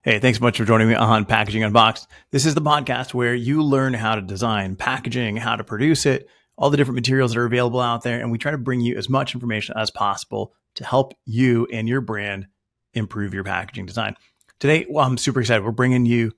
Hey, thanks so much for joining me on Packaging Unboxed. This is the podcast where you learn how to design packaging, how to produce it, all the different materials that are available out there, and we try to bring you as much information as possible to help you and your brand improve your packaging design. Today, I'm super excited. We're bringing you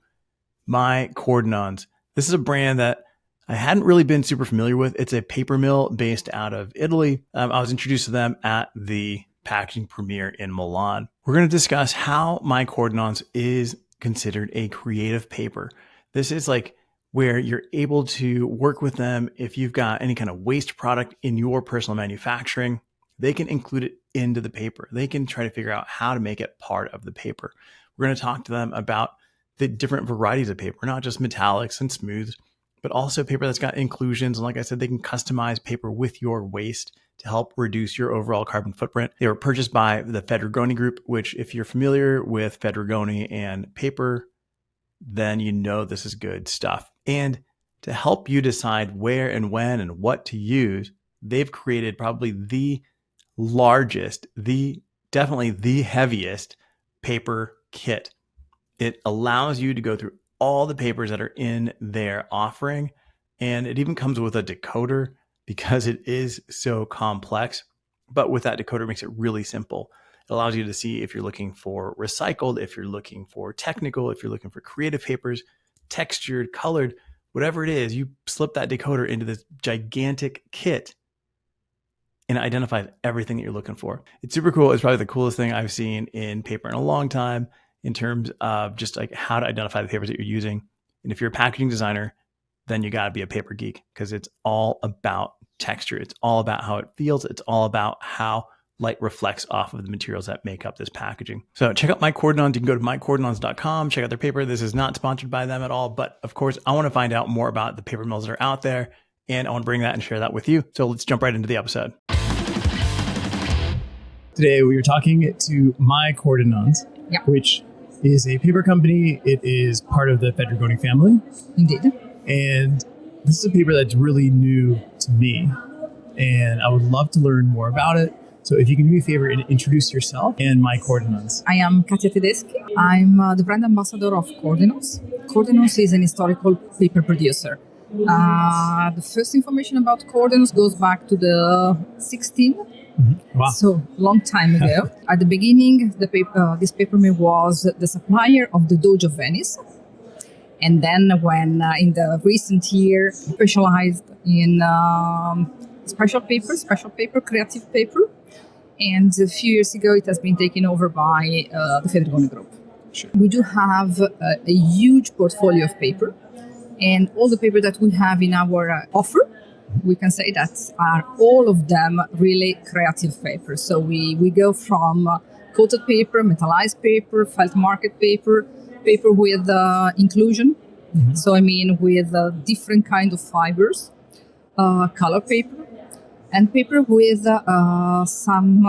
my Cordenons. This is a brand that I hadn't really been super familiar with. It's a paper mill based out of Italy. I was introduced to them at the packaging premiere in Milan. We're going to discuss how my Cordenons is considered a creative paper. This is like where you're able to work with them. If you've got any kind of waste product in your personal manufacturing, they can include it into the paper. They can try to figure out how to make it part of the paper. We're going to talk to them about the different varieties of paper, not just metallics and smooths, but also paper that's got inclusions. And like I said, they can customize paper with your waste to help reduce your overall carbon footprint. They were purchased by the Fedrigoni Group, which if you're familiar with Fedrigoni and paper, then you know this is good stuff. And to help you decide where and when and what to use, they've created probably the largest, definitely the heaviest paper kit. It allows you to go through all the papers that are in their offering. And it even comes with a decoder because it is so complex. But with that decoder, it makes it really simple. It allows you to see if you're looking for recycled, if you're looking for technical, if you're looking for creative papers, textured, colored, whatever it is, you slip that decoder into this gigantic kit and it identifies everything that you're looking for. It's super cool. It's probably the coolest thing I've seen in paper in a long time in terms of just like how to identify the papers that you're using. And if you're a packaging designer, then you got to be a paper geek because it's all about texture. It's all about how it feels. It's all about how light reflects off of the materials that make up this packaging. So check out My Cordenons. You can go to mycordenons.com, check out their paper. This is not sponsored by them at all, but of course, I want to find out more about the paper mills that are out there, and I want to bring that and share that with you. So let's jump right into the episode. Today, we are talking to My Cordenons, which is a paper company. It is part of the Fedrigoni family. Indeed. And this is a paper that's really new to me, and I would love to learn more about it. So if you can do me a favor and introduce yourself and My Cordenons. I am Katia Tedeschi. I'm the brand ambassador of Cordenons. Cordenons is an historical paper producer. The first information about Cordenons goes back to the 16th. Mm-hmm. Wow. So long time ago. At the beginning, this paper mill was the supplier of the Doge of Venice. And then when in the recent year, specialized in special paper, creative paper. And a few years ago, it has been taken over by the Fedrigoni Group. Sure. We do have a huge portfolio of paper. And all the paper that we have in our offer, we can say that are all of them really creative paper. So we go from coated paper, metallized paper, felt market paper with inclusion. Mm-hmm. So I mean with different kind of fibers, color paper, and paper with some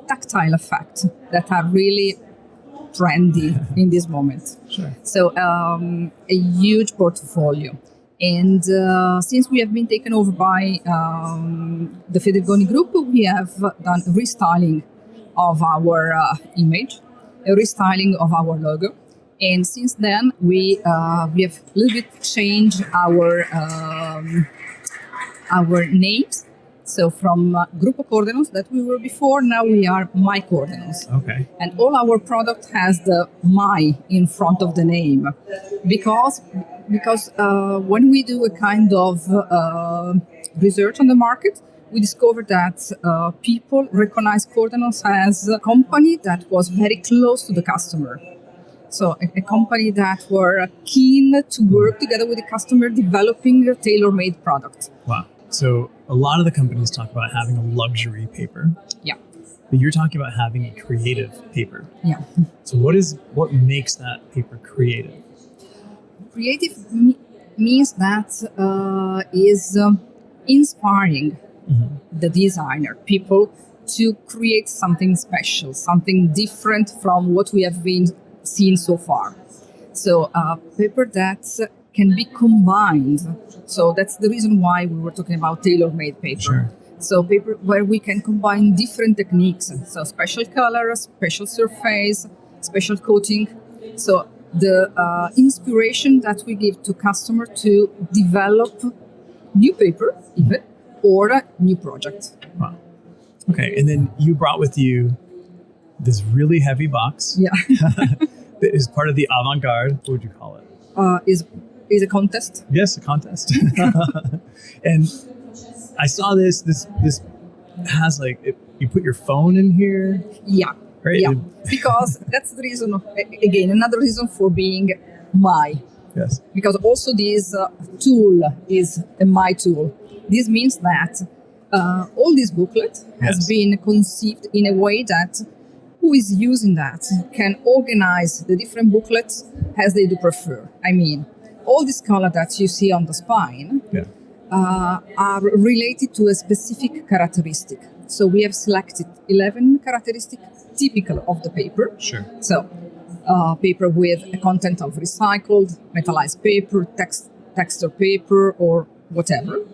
tactile effect that are really trendy in this moment. Sure. So a huge portfolio. And since we have been taken over by the Fedrigoni Group, we have done a restyling of our image, a restyling of our logo. And since then, we have a little bit changed our names. So from Gruppo Cordenons that we were before, now we are My Cordenons. Okay. And all our product has the My in front of the name, because when we do a kind of research on the market, we discovered that people recognize Cordenons as a company that was very close to the customer. So a company that were keen to work together with the customer, developing a tailor-made product. Wow. So a lot of the companies talk about having a luxury paper. Yeah. But you're talking about having a creative paper. Yeah. So what makes that paper creative? Creative means that is inspiring the designer, people to create something special, something different from what we have been seen so far. So paper that can be combined. So that's the reason why we were talking about tailor-made paper. Sure. So paper where we can combine different techniques. So special color, special surface, special coating. So the inspiration that we give to customer to develop new paper, even, or a new project. Wow. Okay, and then you brought with you this really heavy box. Yeah. That is part of the Avant Garde. What would you call it? Is a contest. Yes, a contest. And I saw this has you put your phone in here. Yeah. Right? Yeah. Because that's the reason, again, another reason for being my. Yes. Because also this tool is a my tool. This means that all this booklet has been conceived in a way that who is using that can organize the different booklets as they do prefer. I mean, all these colors that you see on the spine are related to a specific characteristic. So we have selected 11 characteristics typical of the paper. Sure. So paper with a content of recycled, metallized paper, texture paper, or whatever.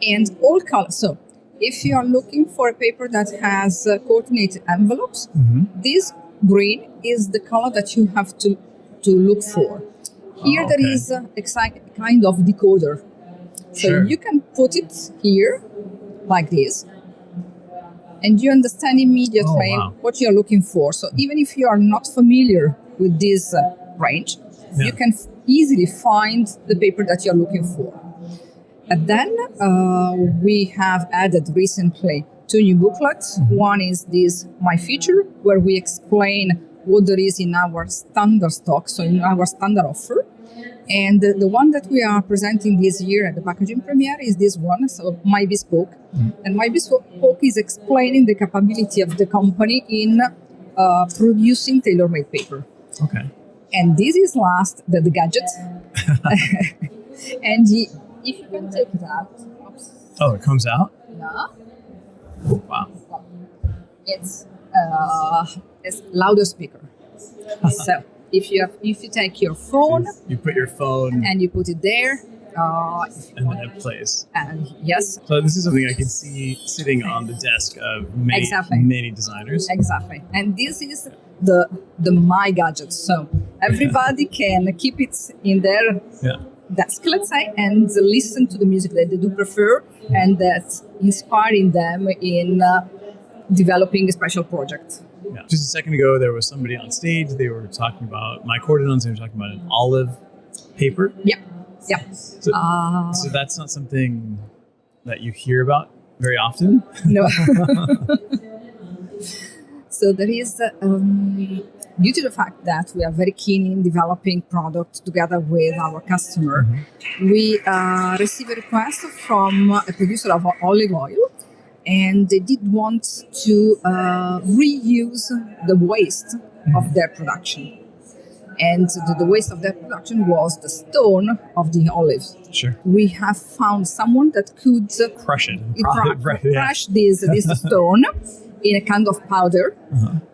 And all colors. So if you are looking for a paper that has coordinated envelopes, this green is the color that you have to look for. Here there is a kind of decoder. So you can put it here like this, and you understand immediately what you're looking for. So even if you are not familiar with this range, you can easily find the paper that you're looking for. And then we have added recently 2 new booklets. One is this My Feature, where we explain what there is in our standard stock, so in our standard offer. And the one that we are presenting this year at the Packaging Premiere is this one, so My Bespoke. And My Bespoke is explaining the capability of the company in producing tailor-made paper. Okay. And this is the gadget. And if you can take it out. Oops. Oh, it comes out? Yeah. Wow. It's louder speaker. So if you take your phone, you put your phone and you put it there, and then it plays. And yes. So this is something I can see sitting on the desk of many designers. Exactly. And this is the My Gadget. So everybody can keep it in their desk, let's say, and listen to the music that they do prefer, and that's inspiring them in developing a special project. Yeah. Just a second ago, there was somebody on stage. They were talking about my Cordenons. They were talking about an olive paper. Yeah. Yeah. So that's not something that you hear about very often? No. So there is, due to the fact that we are very keen in developing products together with our customer, we received a request from a producer of olive oil, and they did want to reuse the waste of their production. And the waste of their production was the stone of the olives. Sure. We have found someone that could crush it. Crush this stone in a kind of powder,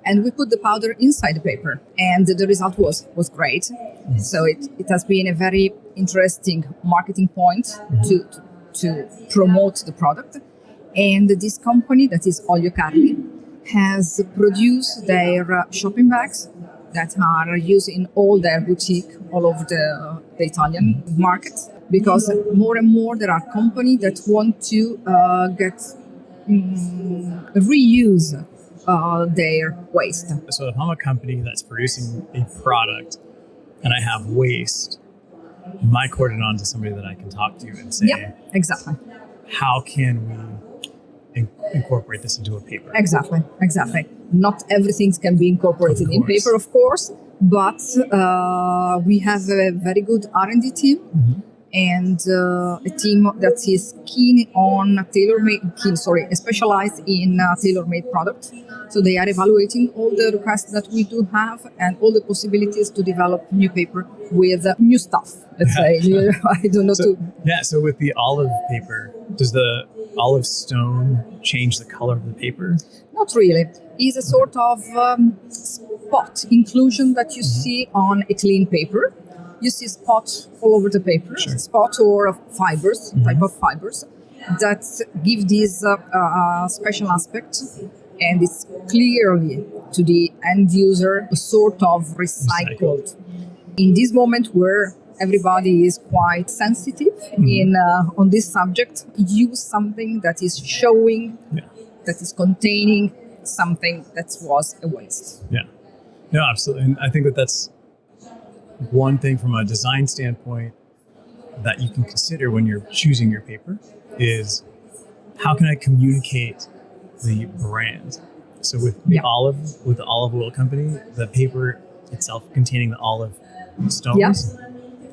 and we put the powder inside the paper, and the result was great. So it has been a very interesting marketing point to promote the product. And this company, that is Olio Carli, has produced their shopping bags that are used in all their boutique all over the Italian market, because more and more there are companies that want to reuse their waste. So if I'm a company that's producing a product and I have waste, my Cordenons is somebody that I can talk to and say, exactly. How can we incorporate this into a paper? Exactly. Not everything can be incorporated in paper, of course, but we have a very good R&D team and a team that is specialized in tailor-made products. So they are evaluating all the requests that we do have and all the possibilities to develop new paper with new stuff. Let's say, I don't know. So with the olive paper, does the olive stone change the color of the paper? Not really. It's a sort of spot inclusion that you see on a clean paper. You see spots all over the paper, spot or fibers, type of fibers that give this special aspect, and it's clearly to the end user a sort of recycled. In this moment where everybody is quite sensitive on this subject, use something that is showing, that is containing something that was a waste. Yeah, no, absolutely. And I think that that's one thing from a design standpoint that you can consider when you're choosing your paper is how can I communicate the brand? So with the olive oil company, the paper itself containing the olive stones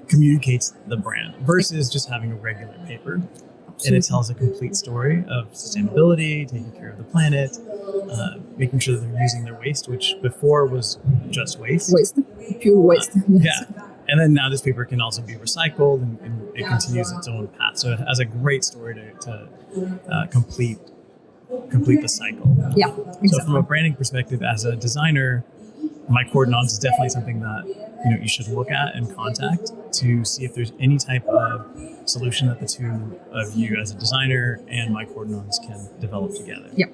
communicates the brand versus just having a regular paper. Absolutely. And it tells a complete story of sustainability, taking care of the planet, making sure that they're using their waste, which before was just waste. Pure waste. Yeah. And then now this paper can also be recycled and it continues its own path. So it has a great story to complete the cycle. Yeah, exactly. So from a branding perspective, as a designer, My Cordenons is definitely something that you should look at and contact to see if there's any type of solution that the two of you as a designer and My Cordenons can develop together. Yeah.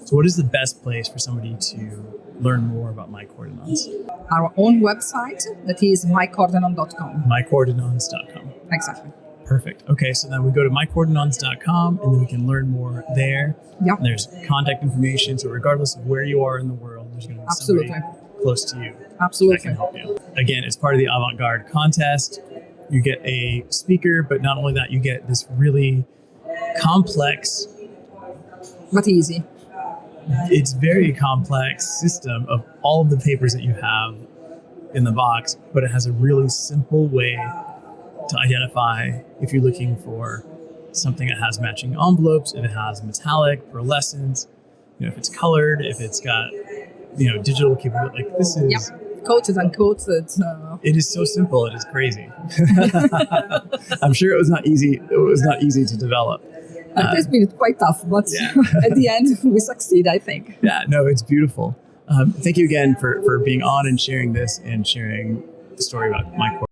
So what is the best place for somebody to learn more about My Cordenons? Our own website, that is mycordenon.com. mycordenons.com. Exactly. Perfect. Okay, so then we go to mycordenons.com and then we can learn more there. Yeah. There's contact information, so regardless of where you are in the world, there's going to be somebody close to you that can help you. Again, it's part of the Avant Garde contest. You get a speaker, but not only that, you get this really complex, but easy. It's very complex system of all of the papers that you have in the box, but it has a really simple way to identify if you're looking for something that has matching envelopes, if it has metallic, pearlescence, if it's colored, if it's got, digital capability. Like this is coated and coated. It is so simple. It is crazy. I'm sure it was not easy. It was not easy to develop. It has been quite tough, but at the end we succeed, I think. Yeah, no, it's beautiful. Thank you again for being on and sharing this and sharing the story about My Cordenons.